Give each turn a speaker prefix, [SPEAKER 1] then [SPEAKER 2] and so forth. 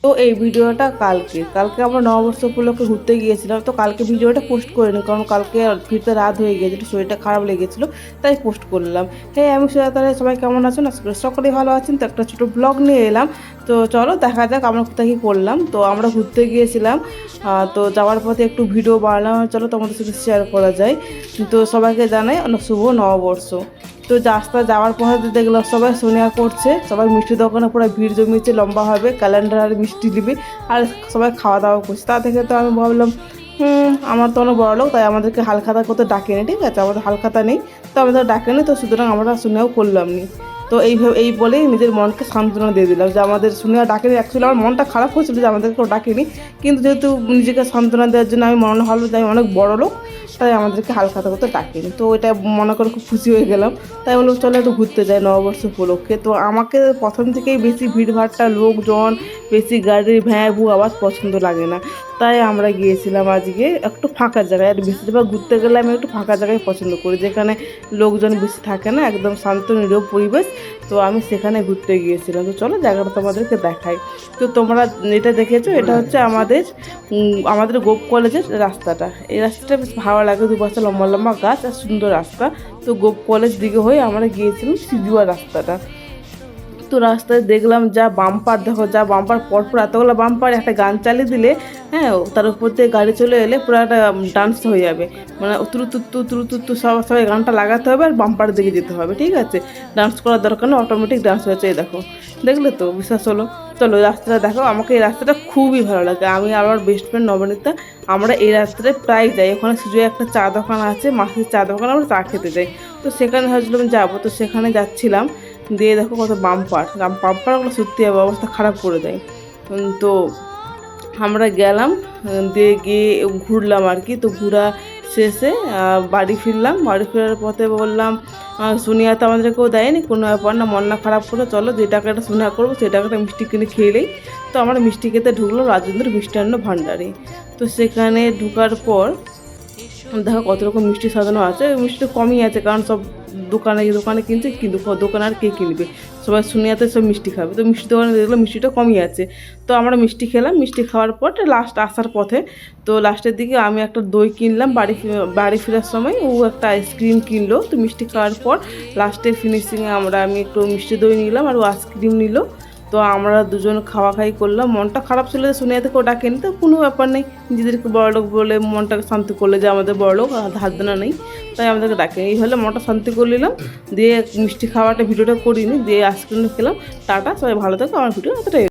[SPEAKER 1] তো এই ভিডিওটা কালকে আমরা নববর্ষ উপলক্ষে ঘুরতে গিয়েছিলাম। তো কালকে ভিডিওটা পোস্ট করিনি, কারণ কালকে ফিরতে রাত হয়ে গিয়েছিল, শরীরটা খারাপ লেগেছিলো, তাই পোস্ট করলাম। হ্যাঁ, আমি তাহলে সবাই কেমন আছেন? সকলেই ভালো আছেন। তো একটা ছোটো ব্লগ নিয়ে এলাম। তো চলো দেখা যাক আমরা কোথায় কী করলাম। তো আমরা ঘুরতে গিয়েছিলাম, তো যাওয়ার পথে একটু ভিডিও বানালাম, চলো তোমাদের সাথে শেয়ার করা যায়। তো সবাইকে জানাই অনেক শুভ নববর্ষ। তো রাস্তা যাওয়ার পথে দেখলাম সবাই সোনিয়া করছে, সবাই মিষ্টি দোকানে পুরো ভিড় জমিয়েছে, লম্বা হবে ক্যালেন্ডার আর মিষ্টি দিবে, আর সবাই খাওয়া দাওয়া করছে। তা থেকে তো আমি ভাবলাম আমার তো অনেক বড় লোক, তাই আমাদেরকে হালখাতা করতে ডাকেনি, ঠিক আছে, আমাদের হালখাতা নেই, তো আমাদের ডাকেনি, তো সুতরাং আমরা সোনিয়াও করলাম নি। তো এই বলেই নিজের মনকে সান্ত্বনা দিয়ে দিলাম যে আমাদের সোনিয়া ডাকেনি। অ্যাকচুয়ালি আমার মনটা খারাপ হয়েছিল যে আমাদেরকে ডাকেনি, কিন্তু যেহেতু নিজেকে সান্ত্বনা দেওয়ার জন্য আমি মনে হলো যে আমি অনেক বড় লোক, তাই আমাদেরকে হালখাতা করতে ডাকেনি। তো এটা মনে করে খুব খুশি হয়ে গেলাম। তাই বললো চলো একটু ঘুরতে যাই নববর্ষ উপলক্ষে। তো আমাকে প্রথম থেকেই বেশি ভিড়ভাড়টা, লোকজন, বেশি গাড়ির ভ্যাঁ ভু আওয়াজ পছন্দ লাগে না, তাই আমরা গিয়েছিলাম আজকে একটু ফাঁকা জায়গায়। আর বেশিরভাগ ঘুরতে গেলে আমি একটু ফাঁকা জায়গায় পছন্দ করি, যেখানে লোকজন বেশি থাকে না, একদম শান্ত নিরব পরিবেশ। তো আমি সেখানে ঘুরতে গিয়েছিলাম। তো চলো জায়গাটা তোমাদেরকে দেখাই। তো তোমরা এটা দেখেছো, এটা হচ্ছে আমাদের গোপ কলেজের রাস্তাটা। এই রাস্তাটা বেশ ভালো লাগে, দুপাশে লম্বা লম্বা গাছ আর সুন্দর রাস্তা। তো গোপ কলেজ দিকে হয়ে আমরা গিয়েছিলাম সিজুয়া রাস্তাটা। তো রাস্তায় দেখলাম যা বাম্পার, দেখো যা বাম্পার, পরপর এতগুলো বাম্পার, একটা গান চালিয়ে দিলে, হ্যাঁ, তার উপর দিয়ে গাড়ি চলে এলে পুরো একটা ডান্স হয়ে যাবে, মানে তুরু সবাই গানটা লাগাতে হবে আর বাম্পার দিকে যেতে হবে, ঠিক আছে, ডান্স করার দরকার না, অটোমেটিক ডান্স হয়েছে। এই দেখো, দেখলে তো, বিশ্বাস হলো? চলো রাস্তাটা দেখো। আমাকে এই রাস্তাটা খুবই ভালো লাগে। আমি আর আমার বেস্ট ফ্রেন্ড নবনীতা, আমরা এই রাস্তাটায় প্রায় যাই। ওখানে সুযোগ একটা চা দোকান আছে, মাসির চা দোকান, আমরা চা খেতে যাই। তো সেখানে ভাবছিলাম যাবো, তো সেখানে যাচ্ছিলাম, দিয়ে দেখো কত বাম্পারগুলো সত্যি অবস্থা খারাপ করে দেয়। তো আমরা গেলাম, দিয়ে গিয়ে ঘুরলাম আর কি। তো ঘোরা শেষে বাড়ি ফিরলাম। বাড়ি ফেরার পথে বললাম সোনিয়া তো আমাদেরকেও দেয়নি, কোনো ব্যাপার না, মন না খারাপ করে চলো, যে টাকাটা সোনিয়া করবো সেই টাকাটা মিষ্টি কিনে খেয়েলেই। তো আমরা মিষ্টি খেতে ঢুকলাম রাজেন্দ্র মিষ্টান্ন ভাণ্ডারে। তো সেখানে ঢোকার পর দেখো কত রকম মিষ্টি সাজানো আছে। মিষ্টি কমই আছে, কারণ সব দোকানে কিনছে, কিন্তু দোকানে আর কে কিনবে, সবাই শুনিয়াতে সব মিষ্টি খাবে। তো মিষ্টি দোকানে দেখলাম মিষ্টিটা কমই আছে। তো আমরা মিষ্টি খেলাম। মিষ্টি খাওয়ার পর লাস্ট আসার পথে, তো লাস্টের দিকে আমি একটা দই কিনলাম, বাড়ি ফেরার সময় ও একটা আইসক্রিম কিনলো। তো মিষ্টি খাওয়ার পর লাস্টে ফিনিশিংয়ে আমি একটু মিষ্টি দই নিলাম আর ও আইসক্রিম নিল। তো আমরা দুজন খাওয়াখাই করলাম। মনটা খারাপ ছিল যে সোনিয়া থেকে ও ডাকেনি, তো কোনো ব্যাপার নেই, নিজেদেরকে বড়লোক বলে মনটাকে শান্তি করলে যে আমাদের বড়লোক হাত দেনা নেই, তাই আমাদেরকে ডাকেনি। এই হলে মনটা শান্তি করে নিলাম। দিয়ে মিষ্টি খাওয়াটা ভিডিওটা করিনি, দিয়ে আইসক্রিম খেলাম। টাটা, সবাই ভালো থাকো। আমার ভিডিও এতটাই।